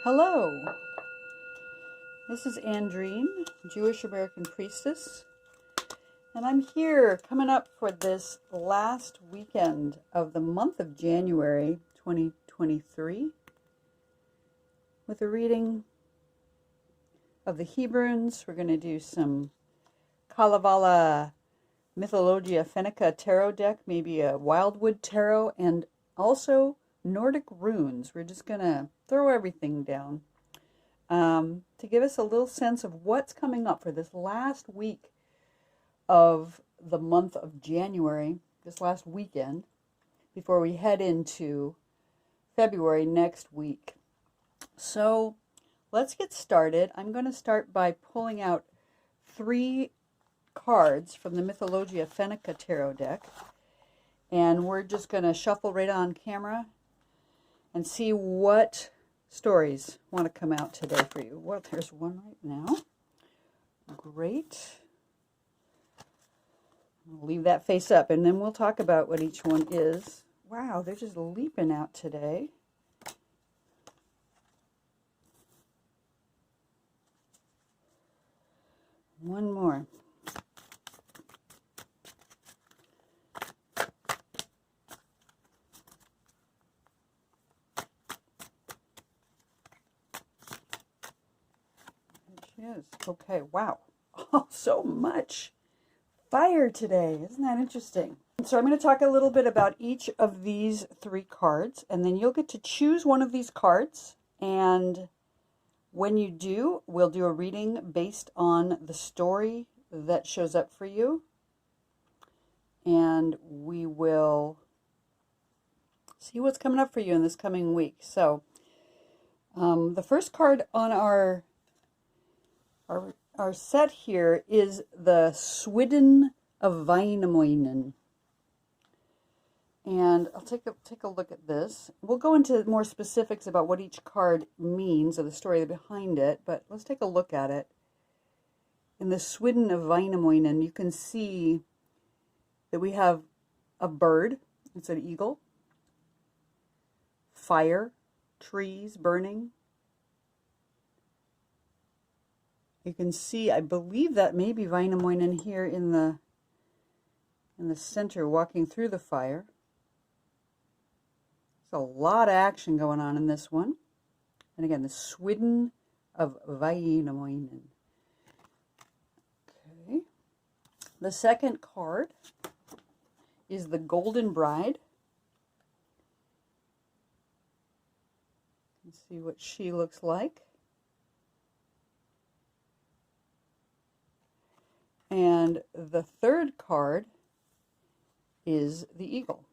Hello, this is Andrine, Jewish American Priestess, and I'm here coming up for this last weekend of the month of January 2023 with a reading of the Hebrunes. We're going to do some Kalavala Mythologia Fennica tarot deck, maybe a Wildwood tarot, and also Nordic runes. We're just going to throw everything down to give us a little sense of what's coming up for this last week of the month of January, this last weekend, before we head into February next week. So let's get started. I'm going to start by pulling out 3 cards from the Mythologia Fennica tarot deck, and we're just going to shuffle right on camera and see what stories want to come out today for you. Well, there's one right now. Great. I'll leave that face up, and then we'll talk about what each one is. Wow, they're just leaping out today. One more. Is. Okay, wow. Oh, so much fire today. Isn't that interesting? So I'm going to talk a little bit about each of these 3 cards, and then you'll get to choose one of these cards, and when you do, we'll do a reading based on the story that shows up for you, and we will see what's coming up for you in this coming week. So the first card on our set here is the Swidden of Väinämöinen. And I'll take a look at this. We'll go into more specifics about what each card means or the story behind it, but let's take a look at it. In the Swidden of Väinämöinen, you can see that we have a bird. It's an eagle. Fire, trees burning. You can see, I believe that may be Väinämöinen here in the center, walking through the fire. There's a lot of action going on in this one. And again, the Swidden of Väinämöinen. Okay. The second card is the Golden Bride. Let's see what she looks like. And the third card is the eagle.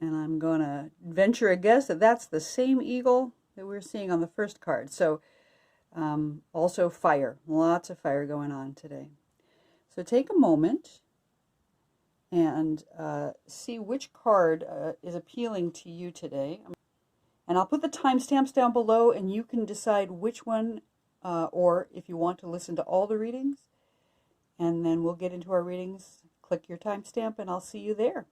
And I'm going to venture a guess that that's the same eagle that we're seeing on the first card. So also fire, lots of fire going on today. So take a moment and see which card is appealing to you today. And I'll put the timestamps down below, and you can decide which one or if you want to listen to all the readings, and then we'll get into our readings. Click your timestamp and I'll see you there.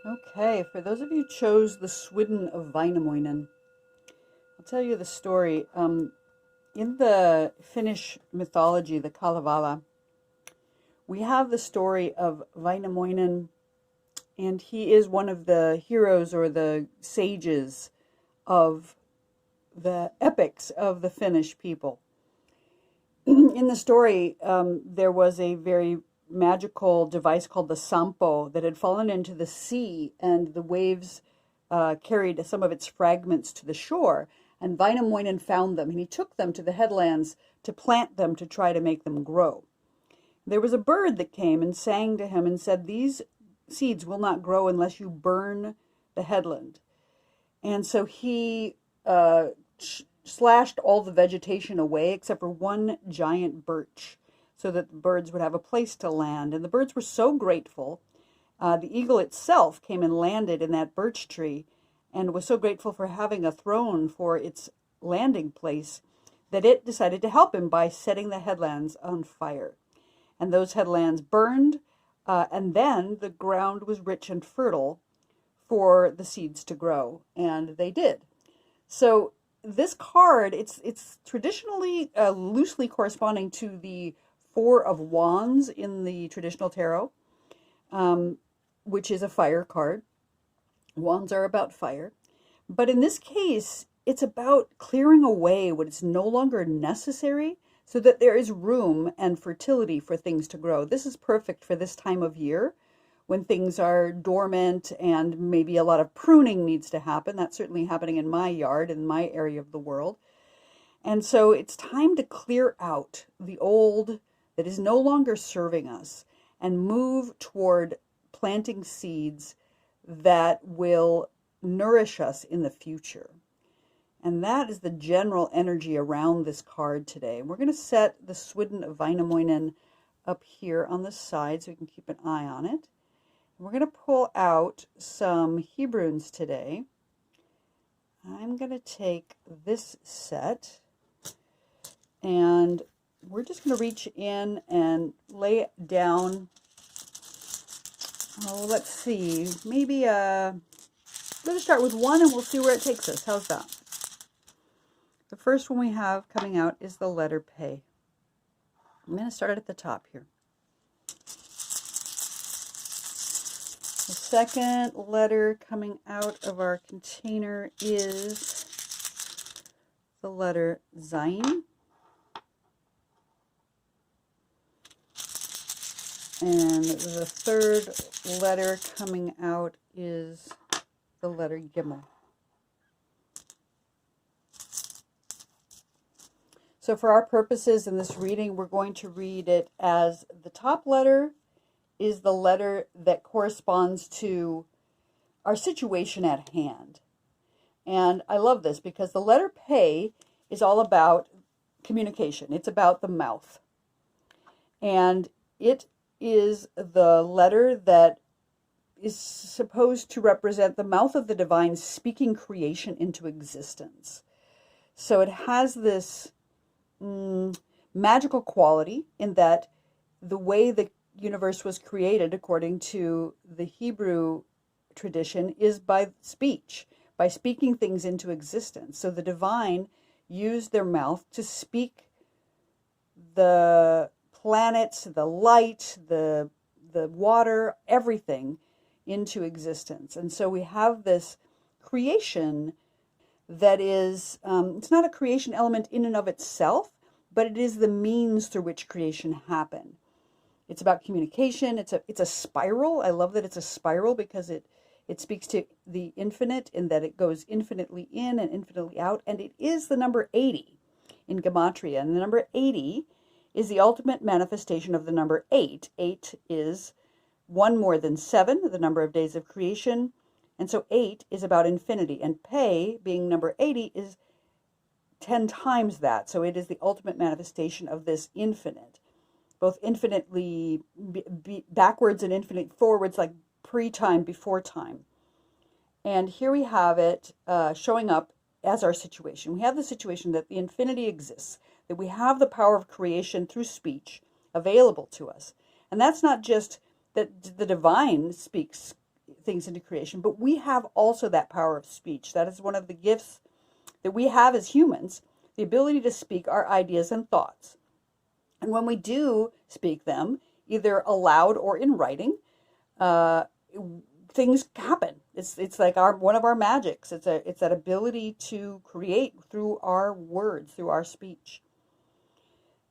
Okay, for those of you who chose the Swidden of Väinämöinen, I'll tell you the story. In the Finnish mythology, the Kalavala, we have the story of Väinämöinen, and he is one of the heroes or the sages of the epics of the Finnish people. In the story, there was a very magical device called the Sampo that had fallen into the sea, and the waves carried some of its fragments to the shore. And Väinämöinen found them, and he took them to the headlands to plant them to try to make them grow. There was a bird that came and sang to him and said, "These seeds will not grow unless you burn the headland." And so he slashed all the vegetation away except for one giant birch so that the birds would have a place to land. And the birds were so grateful. The eagle itself came and landed in that birch tree and was so grateful for having a throne for its landing place, that it decided to help him by setting the headlands on fire. And those headlands burned, and then the ground was rich and fertile for the seeds to grow, and they did. So this card, it's traditionally loosely corresponding to the Four of Wands in the traditional tarot, which is a fire card. Wands are about fire. But in this case, it's about clearing away what is no longer necessary so that there is room and fertility for things to grow. This is perfect for this time of year when things are dormant and maybe a lot of pruning needs to happen. That's certainly happening in my yard, in my area of the world. And so it's time to clear out the old that is no longer serving us and move toward planting seeds that will nourish us in the future. And that is the general energy around this card today. We're going to set the Swidden of Väinämöinen up here on the side so we can keep an eye on it. We're going to pull out some Hebrunes today. I'm going to take this set and we're just going to reach in and lay down, let's see, maybe let's start with one and we'll see where it takes us. How's that? The first one we have coming out is the letter P. I'm going to start it at the top here. The second letter coming out of our container is the letter Zayn. And the third letter coming out is the letter Gimel. So for our purposes in this reading, we're going to read it as the top letter is the letter that corresponds to our situation at hand. And I love this because the letter P is all about communication. It's about the mouth. And it is the letter that is supposed to represent the mouth of the divine speaking creation into existence. So it has this magical quality in that the way the universe was created, according to the Hebrew tradition, is by speech, by speaking things into existence. So the divine used their mouth to speak the planets, the light, the water, everything into existence. And so we have this creation that is, it's not a creation element in and of itself, but it is the means through which creation happened. It's about communication. It's a spiral. I love that it's a spiral because it speaks to the infinite in that it goes infinitely in and infinitely out. And it is the number 80 in Gematria. And the number 80 is the ultimate manifestation of the number 8. 8 is 1 more than 7, the number of days of creation. And so 8 is about infinity. And Pe, being number 80, is 10 times that. So it is the ultimate manifestation of this infinite. Both infinitely backwards and infinite forwards, like pre-time, before time. And here we have it showing up as our situation. We have the situation that the infinity exists, that we have the power of creation through speech available to us. And that's not just that the divine speaks things into creation, but we have also that power of speech. That is one of the gifts that we have as humans, the ability to speak our ideas and thoughts. And when we do speak them, either aloud or in writing, things happen. It's like one of our magics. It's that ability to create through our words, through our speech.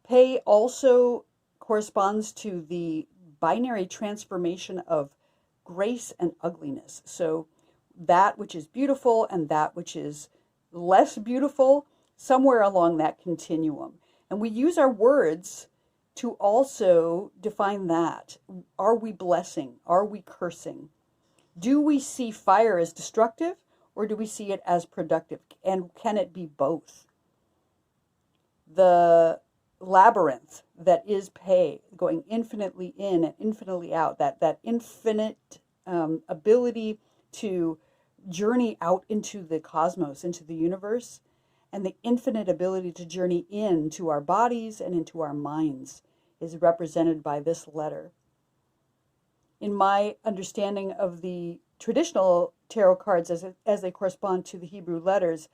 Pe also corresponds to the binary transformation of grace and ugliness. So that which is beautiful and that which is less beautiful, somewhere along that continuum. And we use our words to also define that. Are we blessing? Are we cursing? Do we see fire as destructive or do we see it as productive? And can it be both? The labyrinth that is Pe, going infinitely in and infinitely out, that infinite ability to journey out into the cosmos, into the universe, and the infinite ability to journey into our bodies and into our minds is represented by this letter. In my understanding of the traditional tarot cards as they correspond to the Hebrew letters,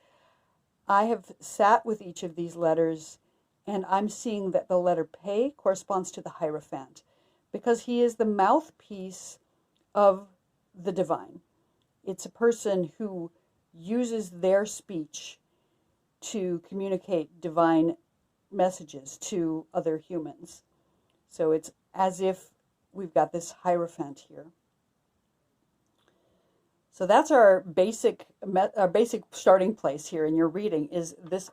I have sat with each of these letters, and I'm seeing that the letter Pe corresponds to the Hierophant, because he is the mouthpiece of the divine. It's a person who uses their speech to communicate divine messages to other humans. So it's as if we've got this Hierophant here. So that's our basic starting place here in your reading, is this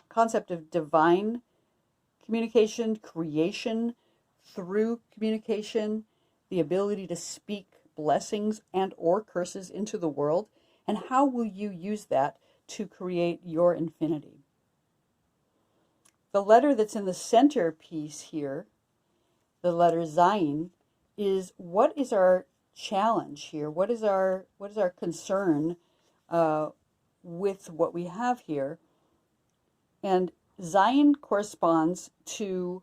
concept of divine communication, creation through communication, the ability to speak blessings and or curses into the world, and how will you use that to create your infinity. The letter that's in the center piece here, the letter Zayin, is what is our challenge here? What is our concern with what we have here? And Zayin corresponds to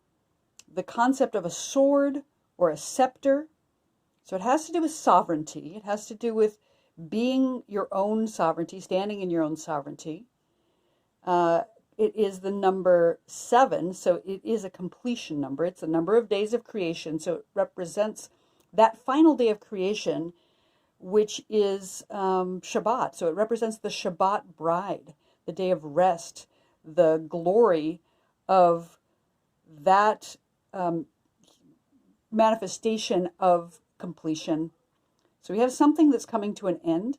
the concept of a sword or a scepter. So it has to do with sovereignty. It has to do with being your own sovereignty, standing in your own sovereignty. It is the number 7, so it is a completion number. It's the number of days of creation, so it represents that final day of creation, which is Shabbat. So it represents the Shabbat bride, the day of rest, the glory of that manifestation of completion. So we have something that's coming to an end,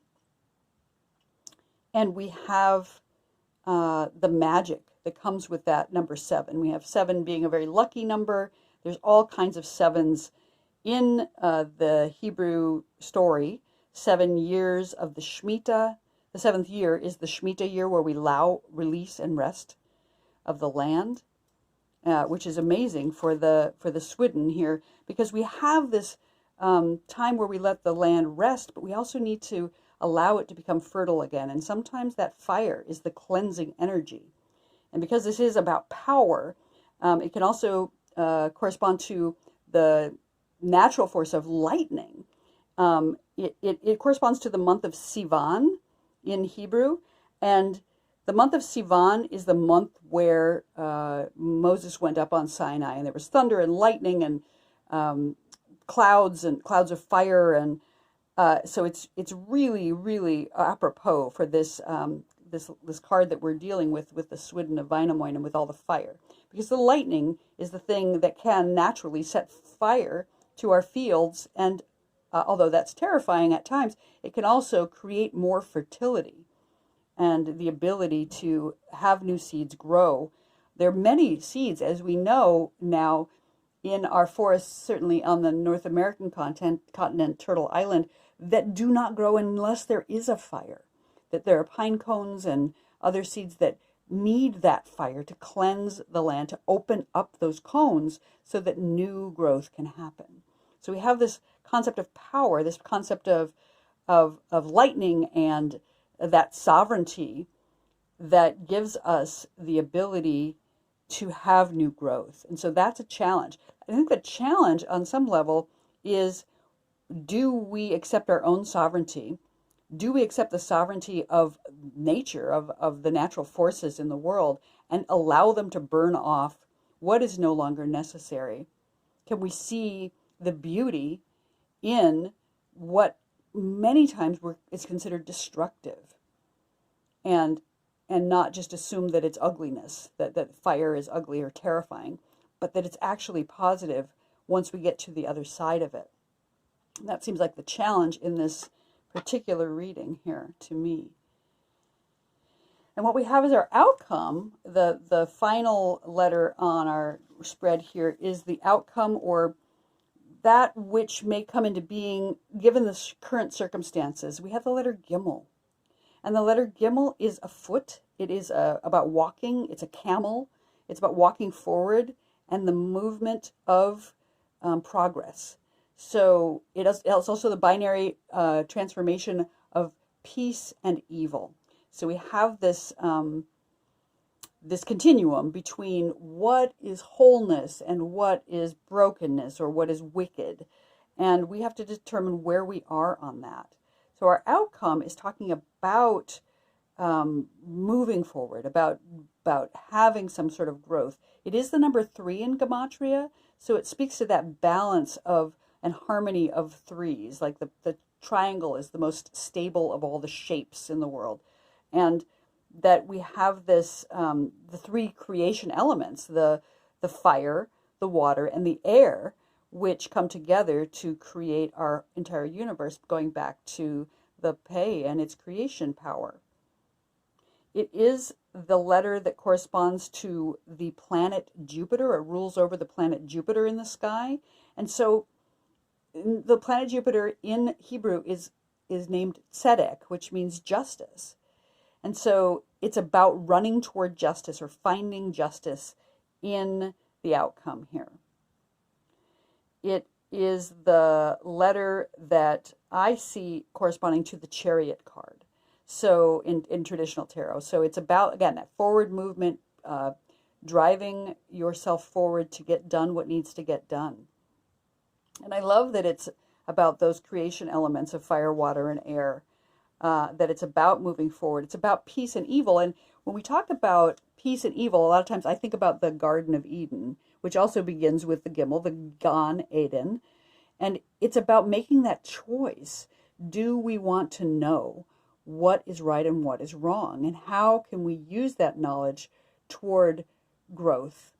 and we have the magic that comes with that number 7. We have 7 being a very lucky number. There's all kinds of 7s in the Hebrew story. 7 years of the Shemitah. The 7th year is the Shemitah year, where we allow release and rest of the land, which is amazing for the Swidden here, because we have this time where we let the land rest, but we also need to allow it to become fertile again. And sometimes that fire is the cleansing energy. And because this is about power, it can also correspond to the natural force of lightning. It corresponds to the month of Sivan in Hebrew. And the month of Sivan is the month where Moses went up on Sinai, and there was thunder and lightning and clouds of fire, and so it's really, really apropos for this this card that we're dealing with the Swidden of Väinämöinen, with all the fire, because the lightning is the thing that can naturally set fire to our fields, and although that's terrifying at times, it can also create more fertility and the ability to have new seeds grow. There are many seeds, as we know now, in our forests, certainly on the North American continent, Turtle Island, that do not grow unless there is a fire. That there are pine cones and other seeds that need that fire to cleanse the land, to open up those cones so that new growth can happen. So we have this concept of power, this concept of lightning and that sovereignty that gives us the ability to have new growth. And so that's a challenge. I think the challenge on some level is, do we accept our own sovereignty? Do we accept the sovereignty of nature, of the natural forces in the world, and allow them to burn off what is no longer necessary? Can we see the beauty in what many times is considered destructive, and not just assume that it's ugliness, that fire is ugly or terrifying, but that it's actually positive once we get to the other side of it? And that seems like the challenge in this particular reading here to me. And what we have as our outcome, the final letter on our spread here, is the outcome, or that which may come into being given the current circumstances. We have the letter Gimel. And the letter Gimel is a foot. It is about walking. It's a camel. It's about walking forward and the movement of progress. So it's also the binary transformation of peace and evil. So we have this this continuum between what is wholeness and what is brokenness or what is wicked. And we have to determine where we are on that. So our outcome is talking about moving forward, about having some sort of growth. It is the number 3 in Gematria, so it speaks to that balance of and harmony of threes. Like the triangle is the most stable of all the shapes in the world. And that we have this, the 3 creation elements, the fire, the water, and the air, which come together to create our entire universe, going back to the Pei and its creation power. It is the letter that corresponds to the planet Jupiter. It rules over the planet Jupiter in the sky. And so the planet Jupiter in Hebrew is named Tzedek, which means justice. And so it's about running toward justice or finding justice in the outcome here. It is the letter that I see corresponding to the Chariot card. So in traditional tarot. So it's about, again, that forward movement, driving yourself forward to get done what needs to get done. And I love that it's about those creation elements of fire, water, and air, that it's about moving forward. It's about peace and evil. And when we talk about peace and evil, a lot of times I think about the Garden of Eden, which also begins with the Gimel, the Gan Eden. And it's about making that choice. Do we want to know what is right and what is wrong? And how can we use that knowledge toward growth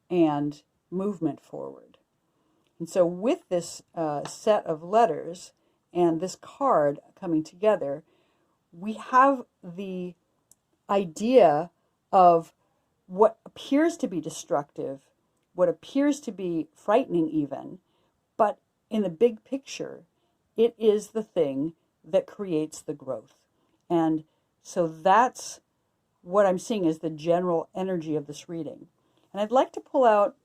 and movement forward? And so with this set of letters and this card coming together, we have the idea of what appears to be destructive, what appears to be frightening even, but in the big picture, it is the thing that creates the growth. And so that's what I'm seeing as the general energy of this reading. And I'd like to pull out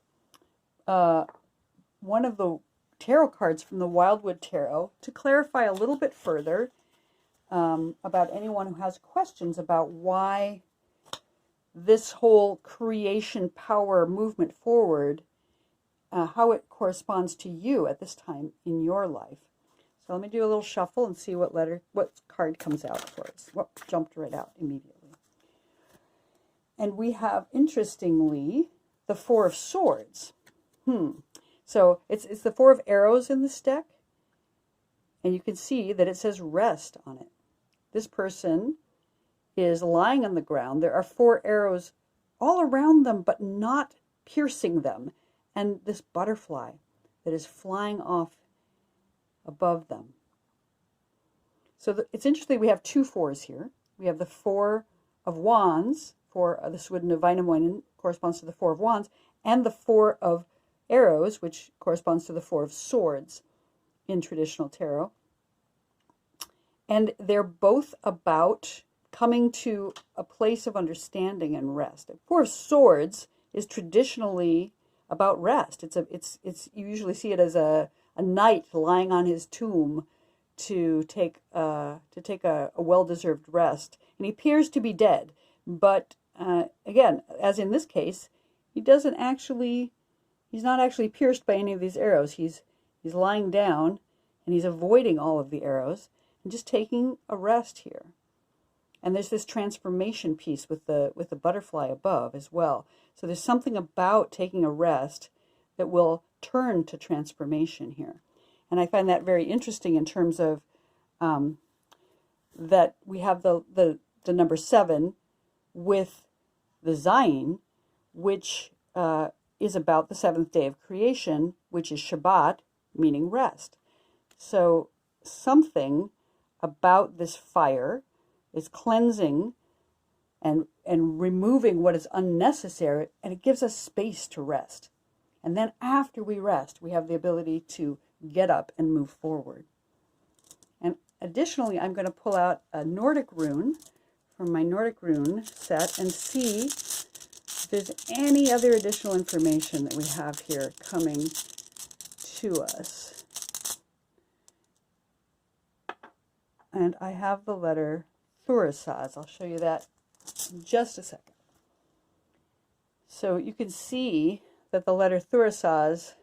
one of the tarot cards from the Wildwood Tarot to clarify a little bit further about anyone who has questions about why this whole creation power movement forward, how it corresponds to you at this time in your life. So let me do a little shuffle and see what card comes out for us. Whoop, jumped right out immediately. And we have, interestingly, the 4 of Swords. So it's the 4 of arrows in this deck. And you can see that it says rest on it. This person is lying on the ground. There are 4 arrows all around them, but not piercing them. And this butterfly that is flying off above them. So it's interesting, we have 2 4s here. We have the 4 of Wands, for the Swidden of Väinämöinen corresponds to the 4 of Wands, and the 4 of arrows, which corresponds to the 4 of Swords in traditional tarot. And they're both about coming to a place of understanding and rest. 4 of Swords is traditionally about rest. You usually see it as a knight lying on his tomb to take a well-deserved rest, and he appears to be dead. But again, as in this case, he's not actually pierced by any of these arrows. He's lying down, and he's avoiding all of the arrows and just taking a rest here. And there's this transformation piece with the butterfly above as well. So there's something about taking a rest that will turn to transformation here. And I find that very interesting in terms of that we have the number 7 with the Zayin, which is about the 7th day of creation, which is Shabbat, meaning rest. So something about this fire is cleansing and removing what is unnecessary, and it gives us space to rest. And then after we rest, we have the ability to get up and move forward. And additionally, I'm going to pull out a Nordic rune from my Nordic rune set and see if there's any other additional information that we have here coming to us. And I have the letter Thurisaz. I'll show you that in just a second. So you can see that the letter Thurisaz,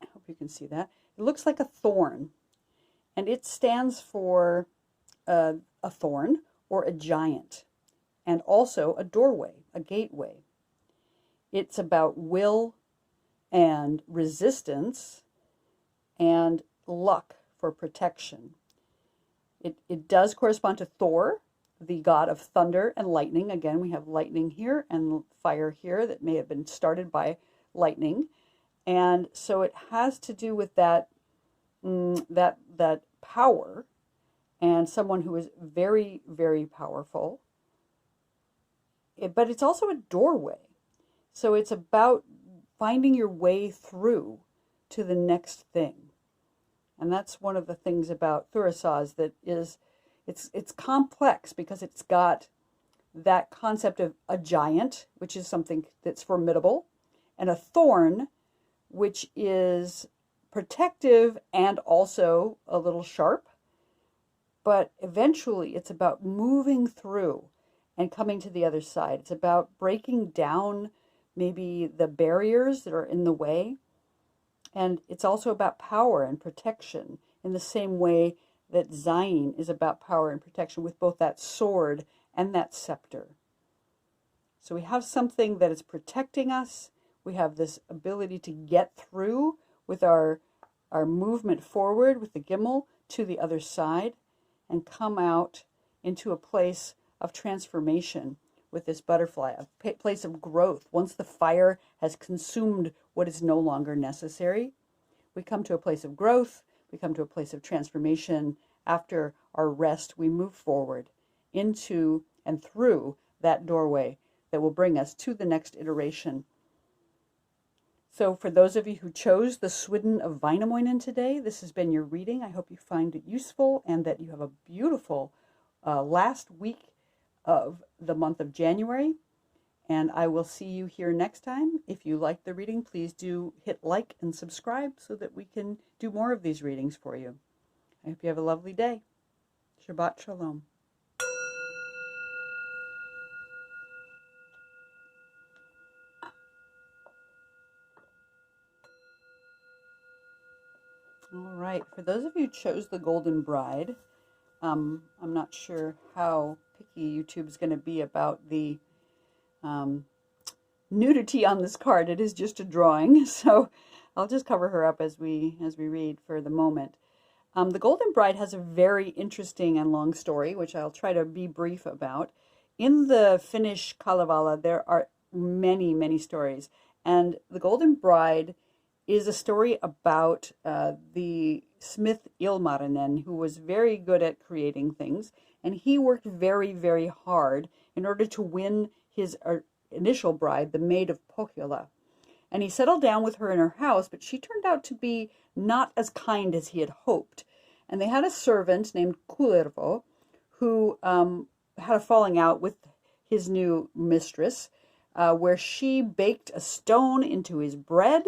I hope you can see that, it looks like a thorn, and it stands for a thorn or a giant, and also a doorway, a gateway. It's about will and resistance and luck for protection. It does correspond to Thor, the god of thunder and lightning. Again, we have lightning here and fire here that may have been started by lightning. And so it has to do with that, that power, and someone who is very, very powerful. But it's also a doorway. So it's about finding your way through to the next thing. And that's one of the things about Thurisaz that is, it's complex because it's got that concept of a giant, which is something that's formidable, and a thorn, which is protective and also a little sharp. But eventually it's about moving through and coming to the other side. It's about breaking down maybe the barriers that are in the way. And it's also about power and protection in the same way that Zayn is about power and protection with both that sword and that scepter. So we have something that is protecting us. We have this ability to get through with our movement forward with the Gimel to the other side and come out into a place of transformation with this butterfly, a place of growth. Once the fire has consumed what is no longer necessary, we come to a place of growth, we come to a place of transformation. After our rest, we move forward into and through that doorway that will bring us to the next iteration. So for those of you who chose the Swidden of Väinämöinen today, this has been your reading. I hope you find it useful and that you have a beautiful last week of the month of January. And I will see you here next time. If you like the reading, please do hit like and subscribe so that we can do more of these readings for you. I hope you have a lovely day. Shabbat Shalom. All right, for those of you who chose the Golden Bride, I'm not sure how picky YouTube's going to be about the nudity on this card. It is just a drawing, so I'll just cover her up as we read for the moment. The Golden Bride has a very interesting and long story, which I'll try to be brief about. In the Finnish Kalevala, there are many, many stories, and the Golden Bride is a story about the smith Ilmarinen, who was very good at creating things, and he worked very, very hard in order to win his initial bride, the Maid of Pohjola. And he settled down with her in her house, but she turned out to be not as kind as he had hoped. And they had a servant named Kullervo who had a falling out with his new mistress, where she baked a stone into his bread,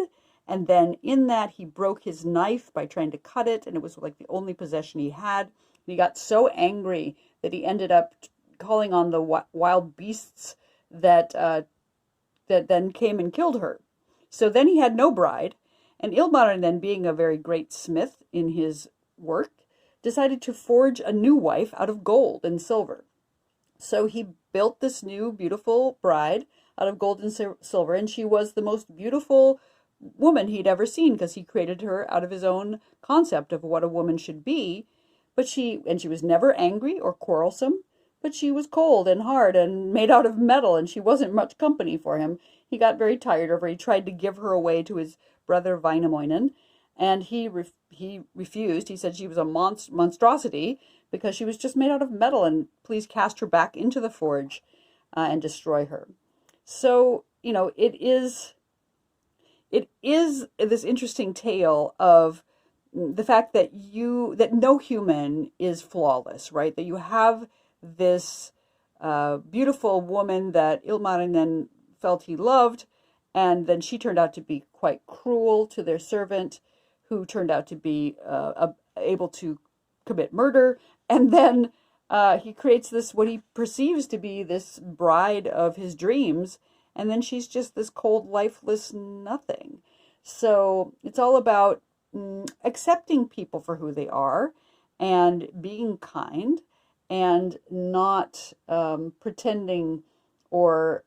and then in that he broke his knife by trying to cut it, and it was like the only possession he had. And he got so angry that he ended up calling on the wild beasts that then came and killed her. So then he had no bride, and Ilmarinen, being a very great smith in his work, decided to forge a new wife out of gold and silver. So he built this new beautiful bride out of gold and silver, and she was the most beautiful woman he'd ever seen, because he created her out of his own concept of what a woman should be. But she was never angry or quarrelsome, but she was cold and hard and made out of metal, and she wasn't much company for him. He got very tired of her. He tried to give her away to his brother Väinämöinen, and he refused. He said she was a monstrosity because she was just made out of metal, and please cast her back into the forge and destroy her. So, it is this interesting tale of the fact that no human is flawless, right? That you have this beautiful woman that Ilmarinen felt he loved, and then she turned out to be quite cruel to their servant, who turned out to be able to commit murder, and then he creates this, what he perceives to be this bride of his dreams, and then she's just this cold, lifeless nothing. So it's all about accepting people for who they are and being kind and not pretending or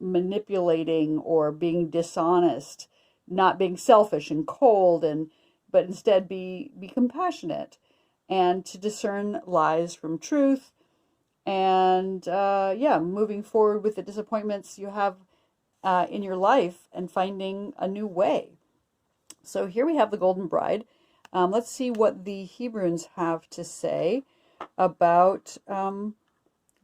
manipulating or being dishonest, not being selfish and cold, but instead be compassionate and to discern lies from truth, and moving forward with the disappointments you have in your life and finding a new way. So here we have the Golden Bride. Let's see what the Hebrunes have to say about, we'll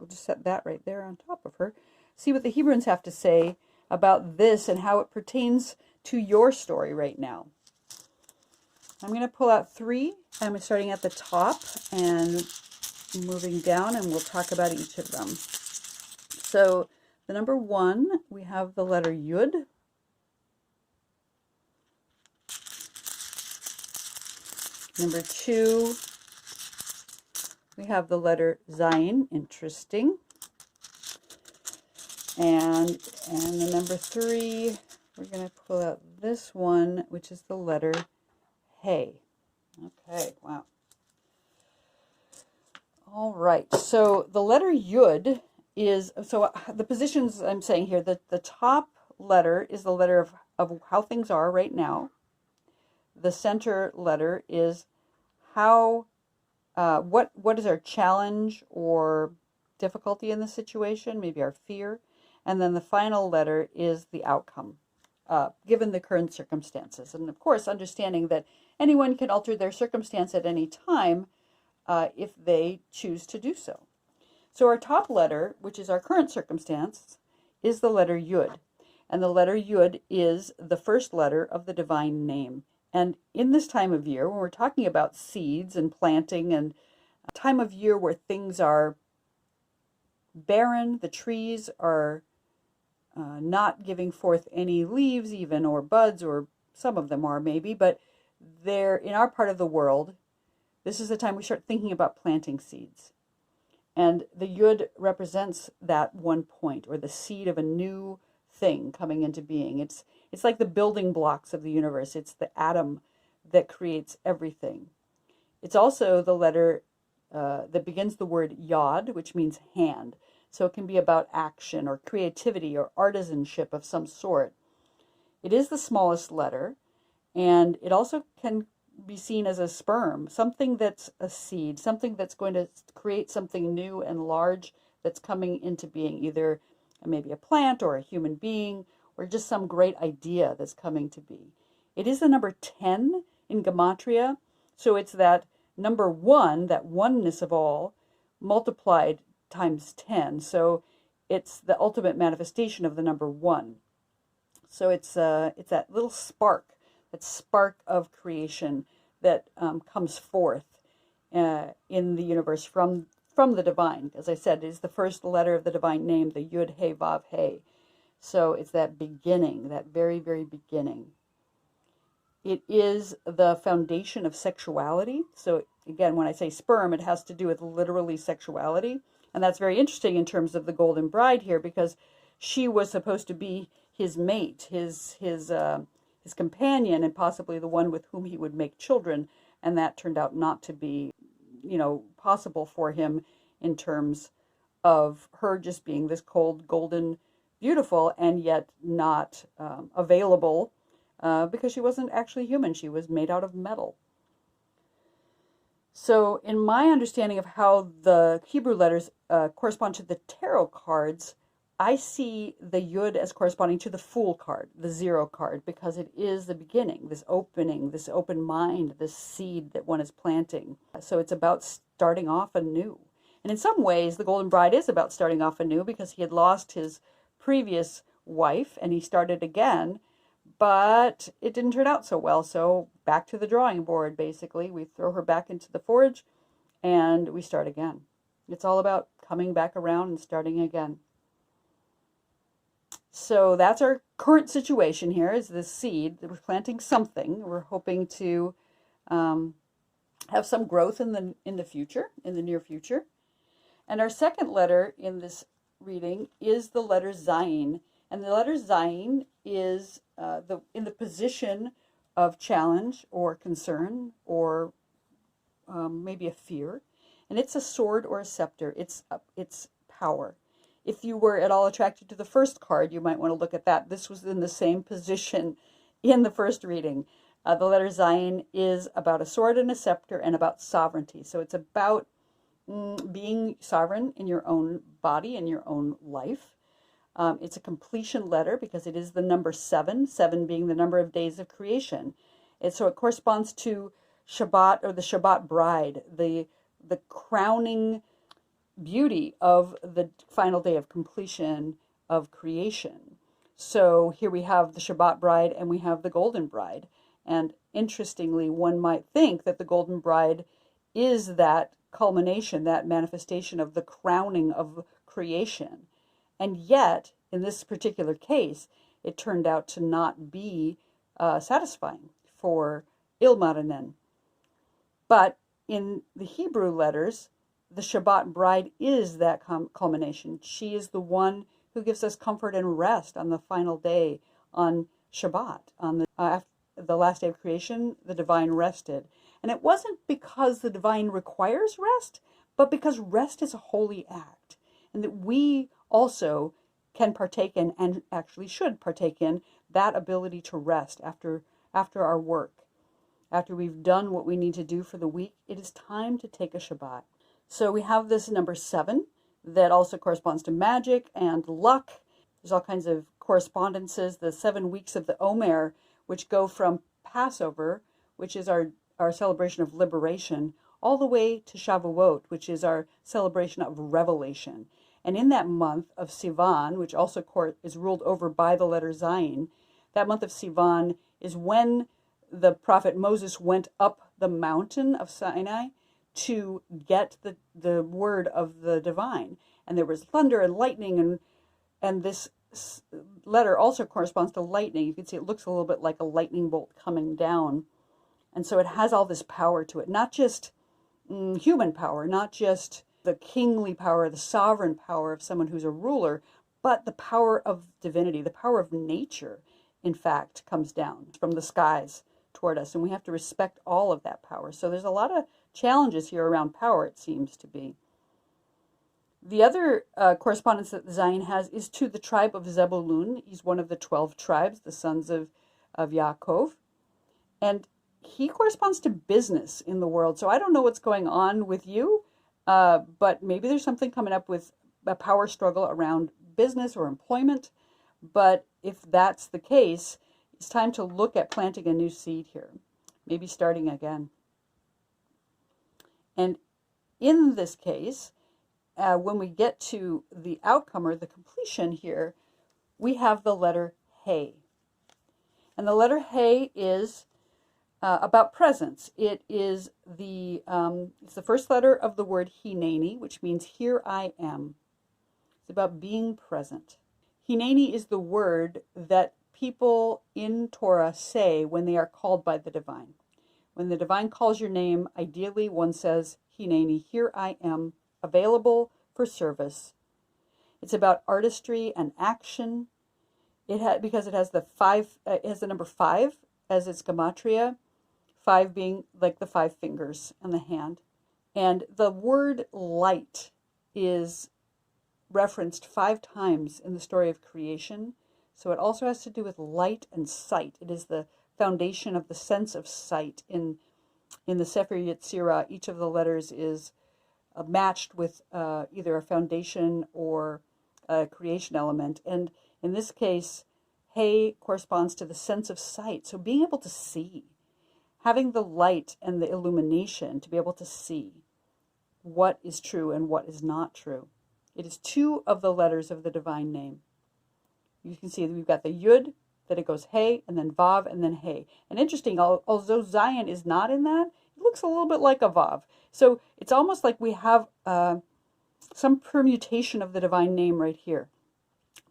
just set that right there on top of her. See what the Hebrunes have to say about this and how it pertains to your story right now. I'm going to pull out 3. I'm starting at the top and moving down, and we'll talk about each of them. So the number 1, we have the letter Yud. Number 2, we have the letter Zayin. Interesting. And the number 3, we're going to pull out this one, which is the letter Hey. Okay, wow. All right, so the letter Yud is, so the positions I'm saying here, the top letter is the letter of how things are right now. The center letter is how, what is our challenge or difficulty in the situation, maybe our fear. And then the final letter is the outcome, given the current circumstances. And of course, understanding that anyone can alter their circumstance at any time if they choose to do so. So our top letter, which is our current circumstance, is the letter Yud. And the letter Yud is the first letter of the divine name. And in this time of year, when we're talking about seeds and planting, and a time of year where things are barren, the trees are not giving forth any leaves even, or buds, or some of them are maybe, but they're in our part of the world. This is the time we start thinking about planting seeds. And the Yud represents that one point, or the seed of a new thing coming into being. It's like the building blocks of the universe. It's the atom that creates everything. It's also the letter that begins the word Yod, which means hand. So it can be about action or creativity or artisanship of some sort. It is the smallest letter, and it also can be seen as a sperm, something that's a seed, something that's going to create something new and large that's coming into being, either maybe a plant or a human being or just some great idea that's coming to be. It is the number 10 in Gematria, so it's that number 1, that oneness of all, multiplied times 10. So it's the ultimate manifestation of the number 1. So it's that little spark, that spark of creation that comes forth in the universe from the divine. As I said, it is the first letter of the divine name, the Yud He Vav He. So it's that beginning, that very, very beginning. It is the foundation of sexuality. So again, when I say sperm, it has to do with literally sexuality. And that's very interesting in terms of the Golden Bride here, because she was supposed to be his mate, his companion, and possibly the one with whom he would make children. And that turned out not to be, possible for him in terms of her just being this cold, golden, beautiful, and yet not available because she wasn't actually human. She was made out of metal. So in my understanding of how the Hebrew letters correspond to the tarot cards, I see the Yud as corresponding to the Fool card, the 0 card, because it is the beginning, this opening, this open mind, this seed that one is planting. So it's about starting off anew. And in some ways, the Golden Bride is about starting off anew, because he had lost his previous wife and he started again, but it didn't turn out so well. So back to the drawing board, basically. We throw her back into the forge and we start again. It's all about coming back around and starting again. So that's our current situation here, is this seed. We're planting something. We're hoping to have some growth in the future, in the near future. And our second letter in this reading is the letter Zayin. And the letter Zayin is in the position of challenge or concern or maybe a fear. And it's a sword or a scepter. It's power. If you were at all attracted to the first card, you might want to look at that. This was in the same position in the first reading. The letter Zayin is about a sword and a scepter and about sovereignty. So it's about being sovereign in your own body and your own life. It's a completion letter because it is the number 7, 7 being the number of days of creation. And so it corresponds to Shabbat, or the Shabbat bride, the crowning beauty of the final day of completion of creation. So here we have the Shabbat bride and we have the golden bride. And interestingly, one might think that the golden bride is that culmination, that manifestation of the crowning of creation. And yet, in this particular case, it turned out to not be satisfying for Ilmarinen. But in the Hebrew letters, the Shabbat bride is that culmination. She is the one who gives us comfort and rest on the final day, on Shabbat, on the last day of creation. The divine rested. And it wasn't because the divine requires rest, but because rest is a holy act, and that we also can partake in, and actually should partake in, that ability to rest after our work. After we've done what we need to do for the week, it is time to take a Shabbat. So we have this number 7 that also corresponds to magic and luck. There's all kinds of correspondences. The 7 weeks of the Omer, which go from Passover, which is our celebration of liberation, all the way to Shavuot, which is our celebration of revelation. And in that month of Sivan, which also is ruled over by the letter Zayin, that month of Sivan is when the prophet Moses went up the mountain of Sinai to get the word of the divine. And there was thunder and lightning, and this letter also corresponds to lightning. You can see it looks a little bit like a lightning bolt coming down. And so it has all this power to it, not just human power, not just the kingly power, the sovereign power of someone who's a ruler, but the power of divinity, the power of nature, in fact, comes down from the skies toward us. And we have to respect all of that power. So there's a lot of challenges here around power, it seems to be. The other correspondence that Zayin has is to the tribe of Zebulun. He's one of the 12 tribes, the sons of Yaakov. And he corresponds to business in the world. So I don't know what's going on with you, but maybe there's something coming up with a power struggle around business or employment. But if that's the case, it's time to look at planting a new seed here, maybe starting again. And in this case, when we get to the outcome or the completion here, we have the letter He. And the letter He is about presence. It is it's the first letter of the word Hineni, which means here I am. It's about being present. Hineni is the word that people in Torah say when they are called by the divine. When the divine calls your name, ideally one says, Hineni, here I am, available for service. It's about artistry and action. Because it has it has the number 5 as its gematria, 5 being like the 5 fingers on the hand. And the word light is referenced 5 times in the story of creation. So it also has to do with light and sight. It is the foundation of the sense of sight. In the Sefer Yetzirah, each of the letters is matched with either a foundation or a creation element. And in this case, He corresponds to the sense of sight. So being able to see, having the light and the illumination to be able to see what is true and what is not true. It is 2 of the letters of the divine name. You can see that we've got the Yud, that it goes He, and then Vav, and then He. And interesting, although Zayin is not in that, it looks a little bit like a Vav. So it's almost like we have some permutation of the divine name right here.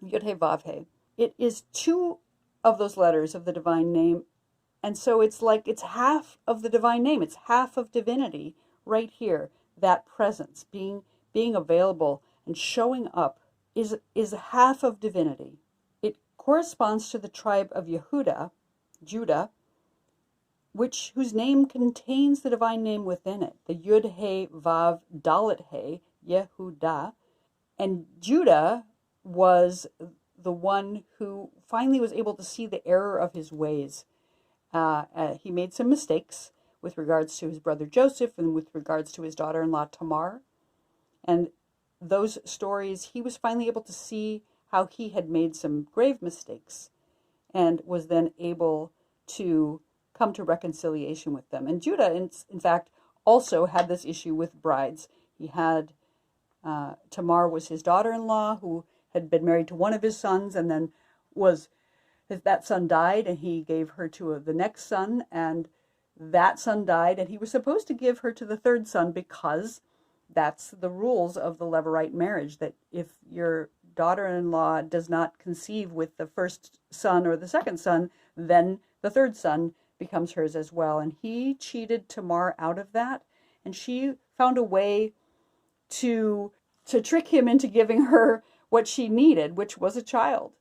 Yud He, Vav He. It is 2 of those letters of the divine name. And so it's like it's half of the divine name. It's half of divinity right here. That presence, being being available and showing up is half of divinity. It corresponds to the tribe of Yehuda, Judah, whose name contains the divine name within it, the Yud He Vav Dalet He, Yehuda. And Judah was the one who finally was able to see the error of his ways. He made some mistakes with regards to his brother Joseph and with regards to his daughter-in-law Tamar. And those stories, he was finally able to see how he had made some grave mistakes and was then able to come to reconciliation with them. And Judah, in fact, also had this issue with brides. He had Tamar was his daughter-in-law who had been married to one of his sons, and then that son died, and he gave her to the next son, and that son died, and he was supposed to give her to the third son because that's the rules of the Levirate marriage, that if your daughter-in-law does not conceive with the first son or the second son, then the third son becomes hers as well. And he cheated Tamar out of that, and she found a way to trick him into giving her what she needed, which was a child.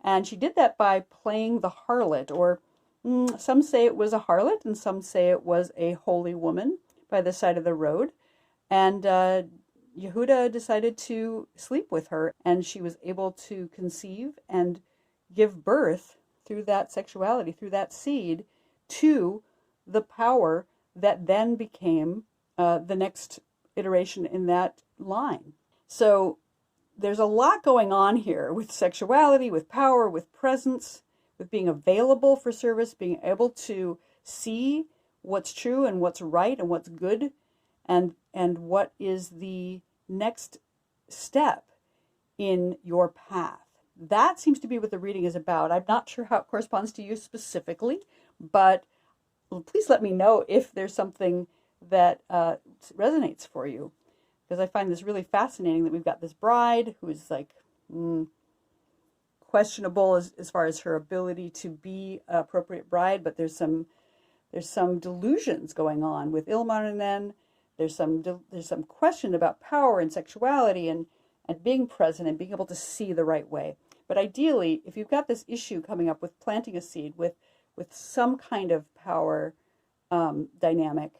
And she did that by playing the harlot, or some say it was a harlot and some say it was a holy woman by the side of the road. And Yehuda decided to sleep with her, and she was able to conceive and give birth through that sexuality, through that seed, to the power that then became the next iteration in that line. So there's a lot going on here with sexuality, with power, with presence, with being available for service, being able to see what's true and what's right and what's good, and what is the next step in your path. That seems to be what the reading is about. I'm not sure how it corresponds to you specifically, but please let me know if there's something that resonates for you, because I find this really fascinating that we've got this bride who is like questionable as far as her ability to be an appropriate bride, but there's some delusions going on with Ilmarinen. There's some question about power and sexuality and being present and being able to see the right way. But ideally, if you've got this issue coming up with planting a seed, with some kind of power dynamic,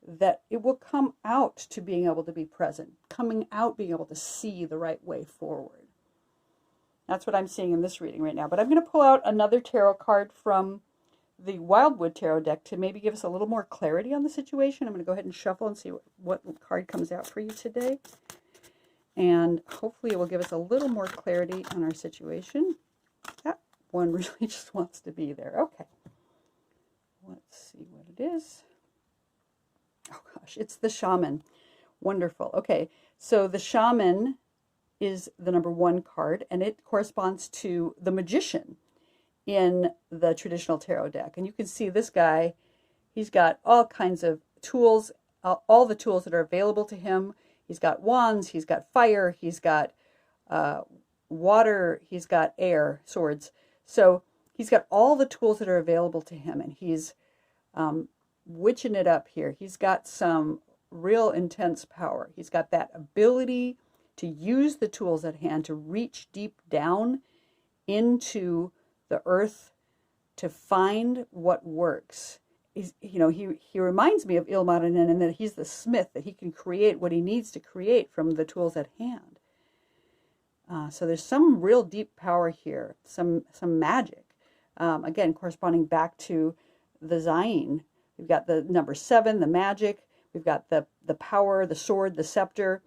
that it will come out to being able to be present, coming out being able to see the right way forward. That's what I'm seeing in this reading right now. But I'm going to pull out another tarot card from the Wildwood tarot deck to maybe give us a little more clarity on the situation. I'm going to go ahead and shuffle and see what card comes out for you today. And hopefully it will give us a little more clarity on our situation. That one really just wants to be there. Okay. Let's see what it is. Oh gosh, it's the Shaman. Wonderful. Okay, so the Shaman is the number 1 card, and it corresponds to the Magician in the traditional tarot deck. And you can see this guy, he's got all kinds of tools, all the tools that are available to him. He's got wands, he's got fire, he's got water, he's got air, swords. So he's got all the tools that are available to him, and he's witching it up here. He's got some real intense power. He's got that ability to use the tools at hand to reach deep down into the earth to find what works. He reminds me of Ilmarinen in that he's the smith, that he can create what he needs to create from the tools at hand. So there's some real deep power here, some magic. Again, corresponding back to the Zayin. We've got the number 7, the magic. We've got the power, the sword, the scepter.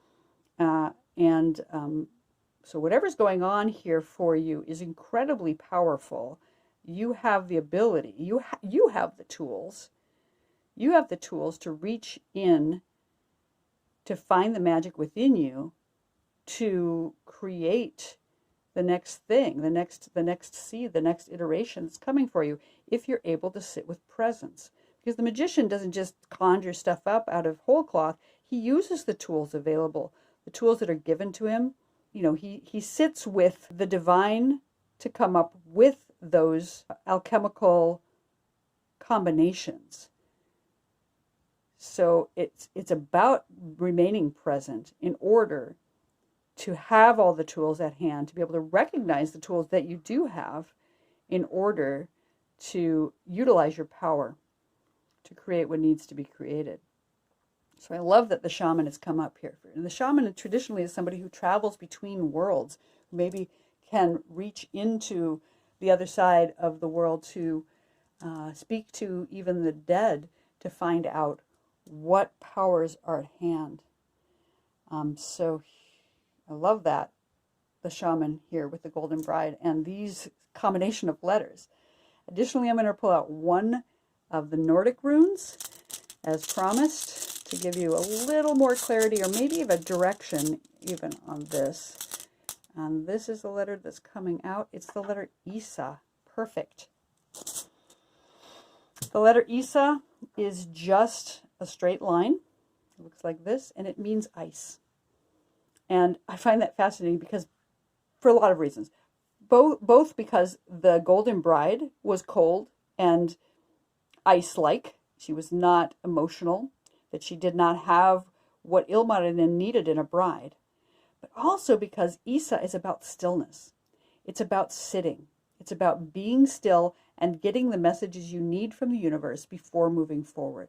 So whatever's going on here for you is incredibly powerful. You have the ability. You have the tools. You have the tools to reach in, to find the magic within you, to create the next thing, the next seed, the next iteration that's coming for you, if you're able to sit with presence. Because the magician doesn't just conjure stuff up out of whole cloth. He uses the tools available, the tools that are given to him. He sits with the divine to come up with those alchemical combinations. So it's about remaining present in order to have all the tools at hand, to be able to recognize the tools that you do have in order to utilize your power to create what needs to be created. So I love that the shaman has come up here. And the shaman traditionally is somebody who travels between worlds, who maybe can reach into the other side of the world to speak to even the dead to find out what powers are at hand. So I love that, the shaman here with the golden bride and these combination of letters. Additionally, I'm going to pull out one of the Nordic runes as promised to give you a little more clarity or maybe even direction even on this. And this is the letter that's coming out. It's the letter Isa. Perfect. The letter Isa is just a straight line. It looks like this, and it means ice. And I find that fascinating because, for a lot of reasons, both because the golden bride was cold and ice-like. She was not emotional, that she did not have what Ilmarinen needed in a bride. But also because Isa is about stillness. It's about sitting. It's about being still and getting the messages you need from the universe before moving forward.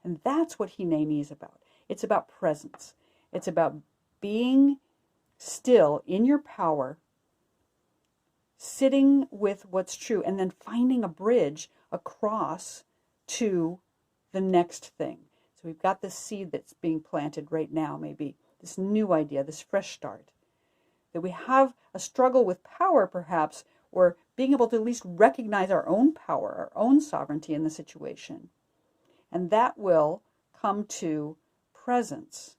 And that's what Hineni is about. It's about presence. It's about being still in your power, sitting with what's true, and then finding a bridge across to the next thing. So we've got this seed that's being planted right now, maybe this new idea, this fresh start. That we have a struggle with power, perhaps, or being able to at least recognize our own power, our own sovereignty in the situation. And that will come to presence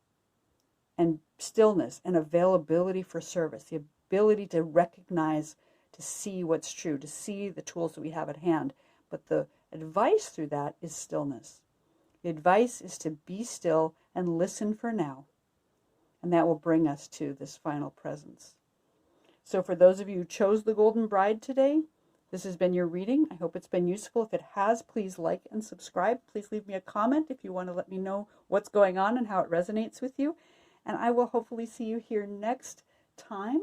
and stillness and availability for service, the ability to recognize, to see what's true, to see the tools that we have at hand. But the advice through that is stillness. The advice is to be still and listen for now. And that will bring us to this final presence. So for those of you who chose the Golden Bride today, this has been your reading. I hope it's been useful. If it has, please like and subscribe. Please leave me a comment if you want to let me know what's going on and how it resonates with you. And I will hopefully see you here next time.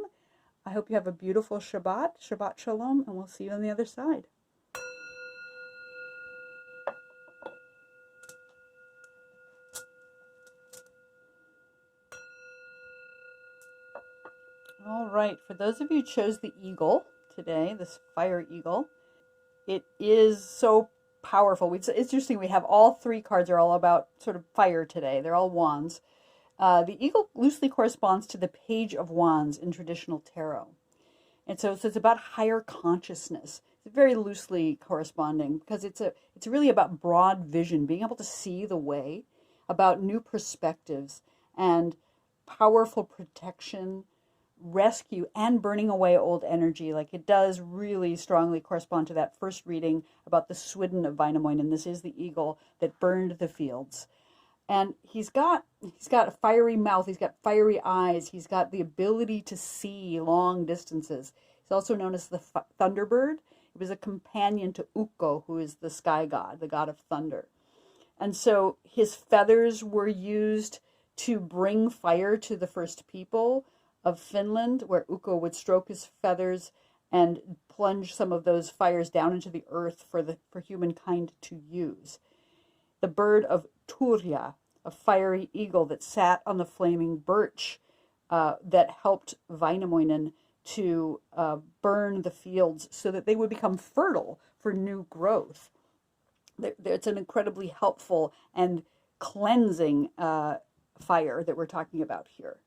I hope you have a beautiful Shabbat. Shabbat Shalom, and we'll see you on the other side. All right, for those of you who chose the eagle today, this fire eagle, it is so powerful. It's interesting, we have all three cards are all about sort of fire today. They're all wands. The eagle loosely corresponds to the Page of Wands in traditional tarot. And so it's about higher consciousness. It's very loosely corresponding because it's really about broad vision, being able to see the way, about new perspectives and powerful protection, rescue, and burning away old energy. Like it does really strongly correspond to that first reading about the Swidden of Väinämöinen. This is the eagle that burned the fields. And he's got a fiery mouth, he's got fiery eyes, he's got the ability to see long distances. He's also known as the Thunderbird. He was a companion to Ukko, who is the sky god, the god of thunder. And so his feathers were used to bring fire to the first people of Finland, where Ukko would stroke his feathers and plunge some of those fires down into the earth for humankind to use. The bird of Turja, a fiery eagle that sat on the flaming birch that helped Väinämöinen to burn the fields so that they would become fertile for new growth. It's an incredibly helpful and cleansing fire that we're talking about here.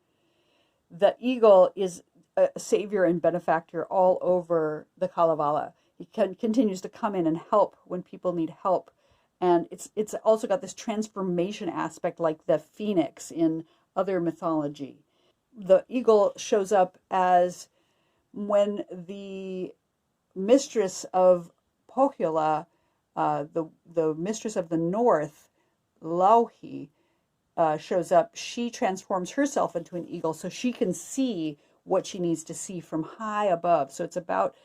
The eagle is a savior and benefactor all over the Kalavala. He continues to come in and help when people need help. And it's also got this transformation aspect like the phoenix in other mythology. The eagle shows up as when the mistress of Pohjola, the mistress of the north, Lauhi, shows up. She transforms herself into an eagle so she can see what she needs to see from high above. So it's about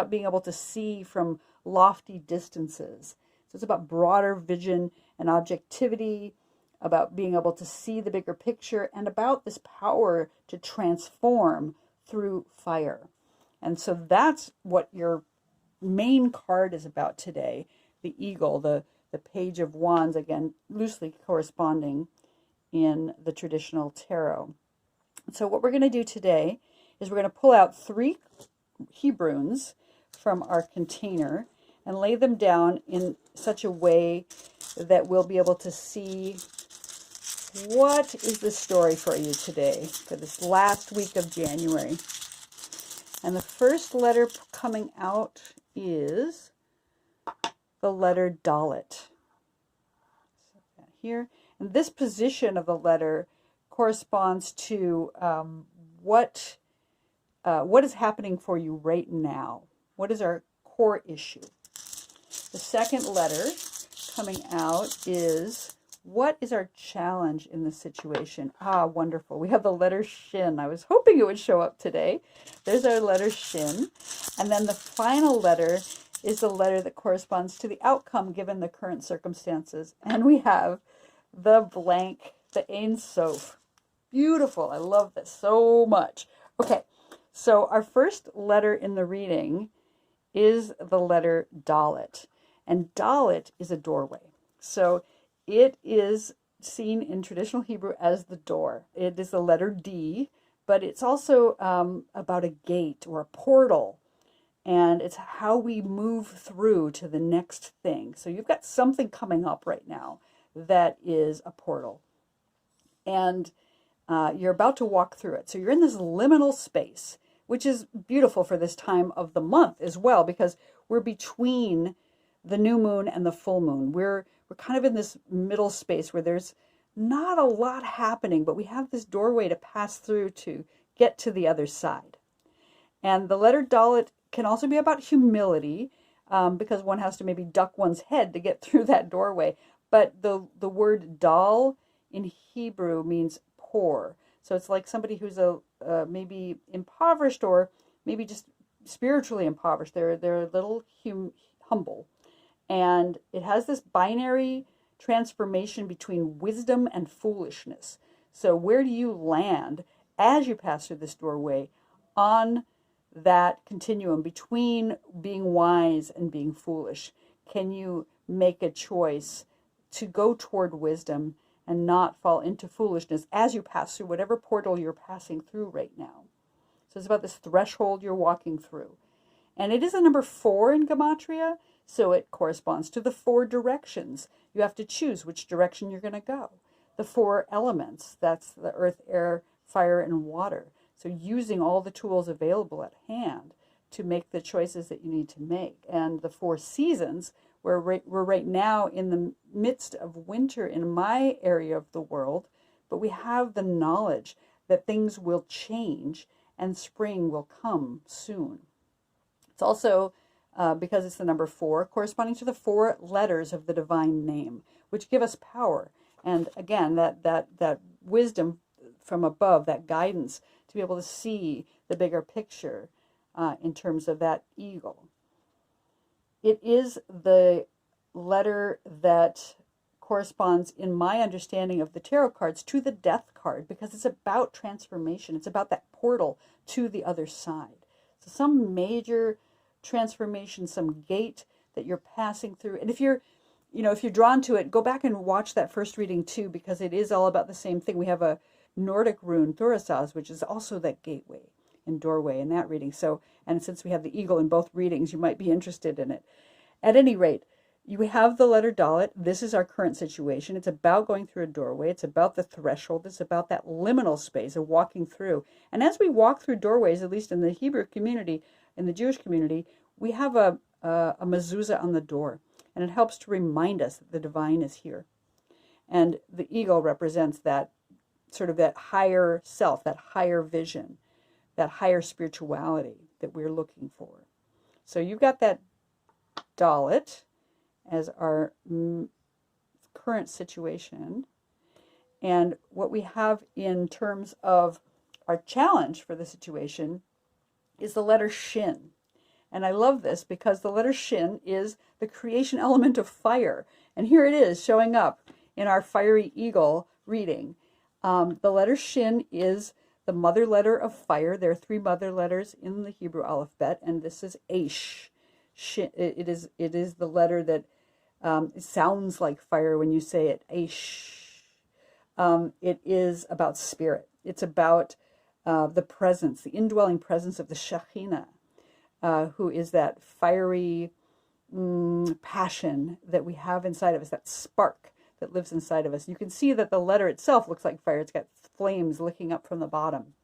being able to see from lofty distances. So it's about broader vision and objectivity about being able to see the bigger picture, and about this power to transform through fire. And so that's what your main card is about today. The eagle, the page of wands, again, loosely corresponding in the traditional tarot. So what we're going to do today is we're going to pull out 3 Hebrunes from our container and lay them down in such a way that we'll be able to see what is the story for you today, for this last week of January. And the first letter coming out is the letter Dalet. Here, and this position of the letter corresponds to what is happening for you right now. What is our core issue? The second letter coming out is, what is our challenge in this situation? Ah, wonderful. We have the letter Shin. I was hoping it would show up today. There's our letter Shin. And then the final letter is the letter that corresponds to the outcome given the current circumstances. And we have the blank, the Ein Sof. Beautiful. I love this so much. Okay, so our first letter in the reading is the letter Dalet. And Dalet is a doorway. So it is seen in traditional Hebrew as the door. It is the letter D, but it's also about a gate or a portal. And it's how we move through to the next thing. So you've got something coming up right now that is a portal. And you're about to walk through it. So you're in this liminal space, which is beautiful for this time of the month as well, because we're between the new moon and the full moon. We're kind of in this middle space where there's not a lot happening, but we have this doorway to pass through to get to the other side. And the letter Dalet can also be about humility, because one has to maybe duck one's head to get through that doorway. But the word dal in Hebrew means poor. So it's like somebody who's maybe impoverished, or maybe just spiritually impoverished. They're a little humble. And it has this binary transformation between wisdom and foolishness. So where do you land as you pass through this doorway on that continuum between being wise and being foolish? Can you make a choice to go toward wisdom and not fall into foolishness as you pass through whatever portal you're passing through right now? So it's about this threshold you're walking through. And it is a number 4 in Gematria, so it corresponds to the 4 directions. You have to choose which direction you're going to go. The 4 elements, that's the earth, air, fire, and water. So using all the tools available at hand to make the choices that you need to make. And the 4 seasons, we're right now in the midst of winter in my area of the world, but we have the knowledge that things will change and spring will come soon. It's also, because it's the number 4, corresponding to the 4 letters of the divine name, which give us power. And again, that wisdom from above, that guidance to be able to see the bigger picture in terms of that eagle. It is the letter that corresponds, in my understanding of the tarot cards, to the death card, because it's about transformation. It's about that portal to the other side. So some major transformation, some gate that you're passing through. And if you're drawn to it, go back and watch that first reading too, because it is all about the same thing. We have a Nordic rune, Thurasaz, which is also that gateway and doorway in that reading. So, and since we have the eagle in both readings, you might be interested in it. At any rate, you have the letter Dalet. This is our current situation. It's about going through a doorway. It's about the threshold. It's about that liminal space of walking through. And as we walk through doorways, at least in the Hebrew community, in the Jewish community, we have a mezuzah on the door. And it helps to remind us that the divine is here. And the eagle represents that sort of that higher self, that higher vision, that higher spirituality that we're looking for. So you've got that Dalet as our current situation. And what we have in terms of our challenge for the situation is the letter Shin. And I love this because the letter Shin is the creation element of fire. And here it is showing up in our fiery eagle reading. The letter Shin is the mother letter of fire. There are 3 mother letters in the Hebrew alphabet, and this is Aish. Shin, it is the letter that it sounds like fire when you say it, Aish. It is about spirit. It's about the presence, the indwelling presence of the Shekhinah, who is that fiery passion that we have inside of us, that spark that lives inside of us. You can see that the letter itself looks like fire. It's got flames licking up from the bottom.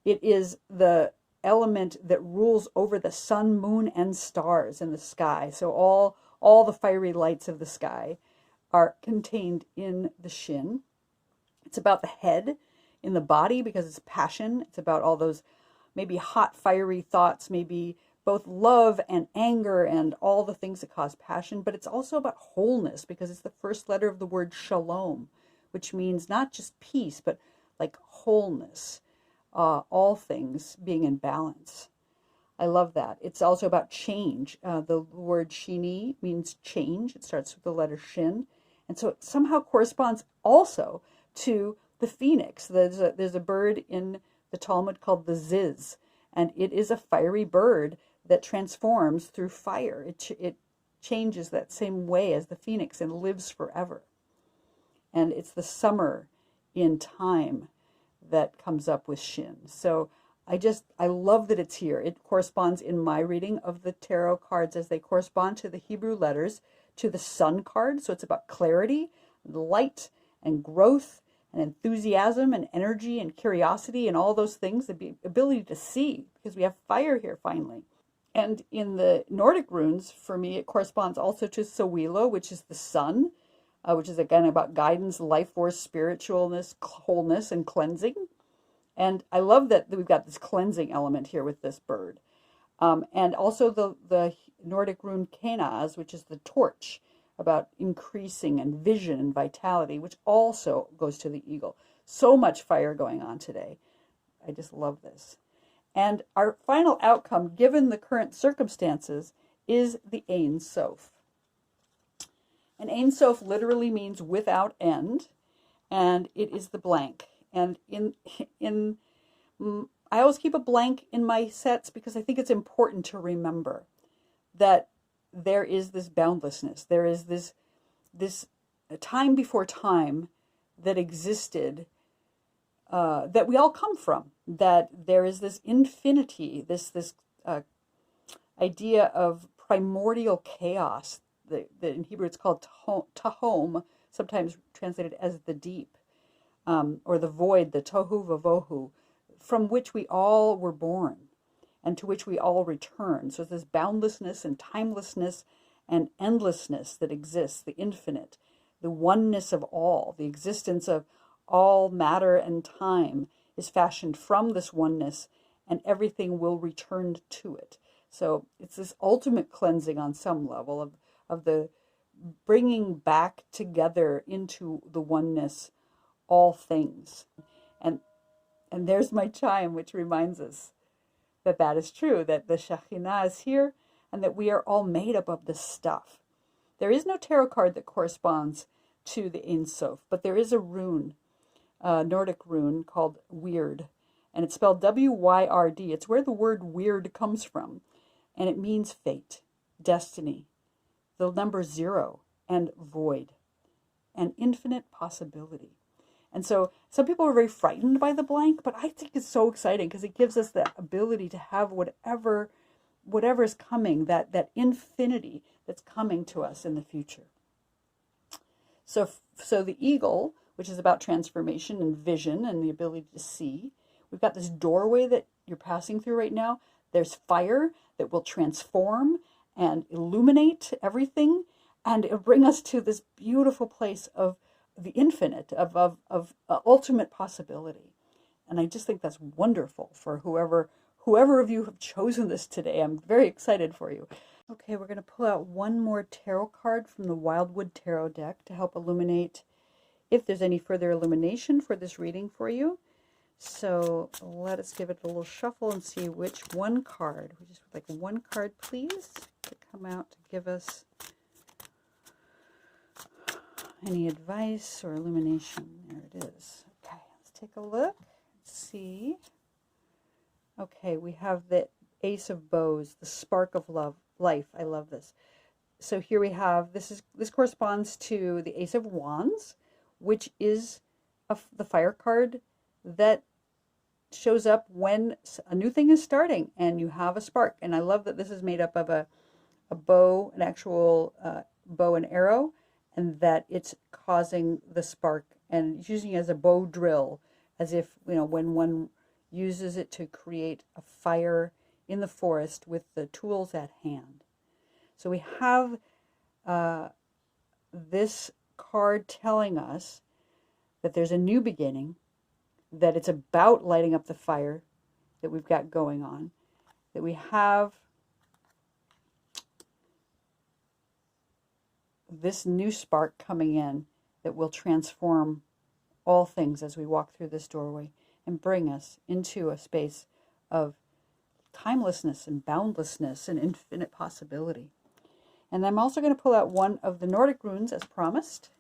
It is the element that rules over the sun, moon, and stars in the sky. So all the fiery lights of the sky are contained in the Shin. It's about the head in the body because it's passion. It's about all those maybe hot, fiery thoughts, maybe both love and anger and all the things that cause passion, but it's also about wholeness because it's the first letter of the word shalom, which means not just peace, but like wholeness, all things being in balance. I love that. It's also about change. The word shini means change. It starts with the letter shin. And so it somehow corresponds also to the phoenix. There's a bird in the Talmud called the ziz, and it is a fiery bird that transforms through fire. It changes that same way as the phoenix and lives forever. And it's the summer in time that comes up with Shin. So I love that it's here. It corresponds in my reading of the tarot cards as they correspond to the Hebrew letters to the sun card. So it's about clarity, light, and growth, and enthusiasm, and energy, and curiosity, and all those things, the ability to see, because we have fire here finally. And in the Nordic runes, for me, it corresponds also to Sawilo, which is the sun, which is again about guidance, life force, spiritualness, wholeness, and cleansing. And I love that we've got this cleansing element here with this bird. And also the Nordic rune Kenaz, which is the torch, about increasing and vision and vitality, which also goes to the eagle. So much fire going on today. I just love this. And our final outcome, given the current circumstances, is the Ein Sof. And Ein Sof literally means without end, and it is the blank. And I always keep a blank in my sets because I think it's important to remember that there is this boundlessness. There is this time before time that existed, that we all come from, that there is this infinity, this idea of primordial chaos, that in Hebrew it's called tahom, sometimes translated as the deep, or the void, the tohu vavohu, from which we all were born and to which we all return. So it's this boundlessness and timelessness and endlessness that exists, the infinite, the oneness of all, the existence of all matter and time is fashioned from this oneness, and everything will return to it. So it's this ultimate cleansing on some level of the bringing back together into the oneness all things. And there's my chime, which reminds us that that is true, that the Shekhinah is here and that we are all made up of this stuff. There is no tarot card that corresponds to the Ein Sof, but there is a rune, a Nordic rune called Weird, and it's spelled W-Y-R-D. It's where the word weird comes from, and it means fate, destiny, the number 0, and void, and infinite possibility. And so some people are very frightened by the blank, but I think it's so exciting because it gives us the ability to have whatever is coming, that infinity that's coming to us in the future. So the eagle, which is about transformation and vision and the ability to see, we've got this doorway that you're passing through right now. There's fire that will transform and illuminate everything, and it'll bring us to this beautiful place of the infinite, of ultimate possibility. And I just think that's wonderful for whoever of you have chosen this today. I'm very excited for you. Okay, we're going to pull out one more tarot card from the Wildwood tarot deck to help illuminate if there's any further illumination for this reading for you. So let us give it a little shuffle and see which one card. We just would like one card, please, to come out to give us Any advice or illumination? There it is. Okay, let's take a look. Let's see. Okay, we have the Ace of Bows, the spark of life. I love this. So here we have, this corresponds to the Ace of Wands, which is the fire card that shows up when a new thing is starting and you have a spark. And I love that this is made up of a bow, an actual bow and arrow, and that it's causing the spark, and it's using it as a bow drill, as if, you know, when one uses it to create a fire in the forest with the tools at hand. So we have this card telling us that there's a new beginning, that it's about lighting up the fire that we've got going on, that we have this new spark coming in that will transform all things as we walk through this doorway and bring us into a space of timelessness and boundlessness and infinite possibility. And I'm also going to pull out one of the Nordic runes as promised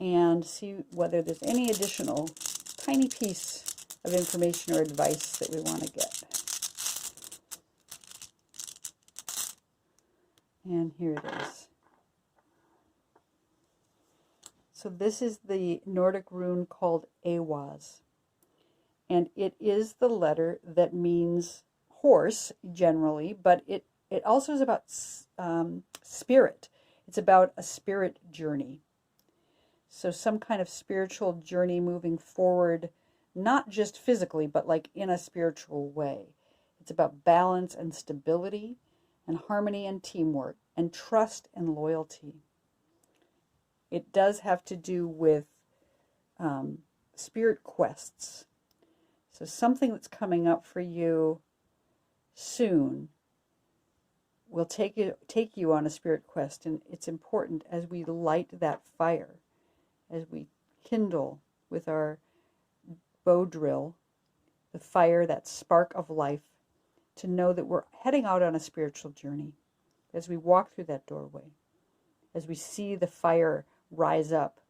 and see whether there's any additional tiny piece of information or advice that we want to get. And here it is. So this is the Nordic rune called Awaz. And it is the letter that means horse generally, but it also is about spirit. It's about a spirit journey. So some kind of spiritual journey moving forward, not just physically, but like in a spiritual way. It's about balance and stability and harmony and teamwork and trust and loyalty. It does have to do with spirit quests. So something that's coming up for you soon will take you on a spirit quest, and it's important as we light that fire, as we kindle with our bow drill the fire, that spark of life, to know that we're heading out on a spiritual journey as we walk through that doorway, as we see the fire rise up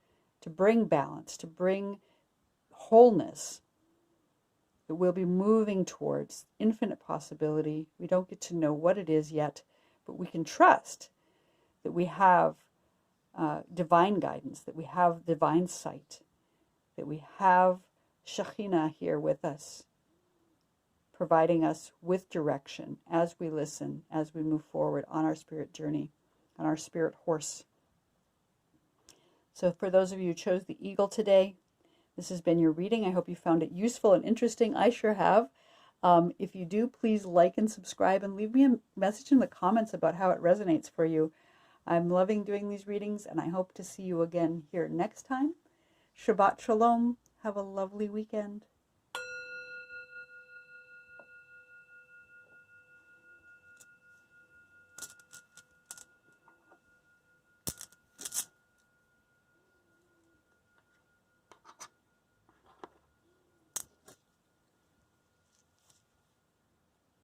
to bring balance, to bring wholeness, that we'll be moving towards infinite possibility. We don't get to know what it is yet, but we can trust that we have divine guidance, that we have divine sight, that we have Shekhinah here with us, providing us with direction as we listen, as we move forward on our spirit journey, on our spirit horse. So for those of you who chose the eagle today, this has been your reading. I hope you found it useful and interesting. I sure have. If you do, please like and subscribe and leave me a message in the comments about how it resonates for you. I'm loving doing these readings, and I hope to see you again here next time. Shabbat Shalom. Have a lovely weekend.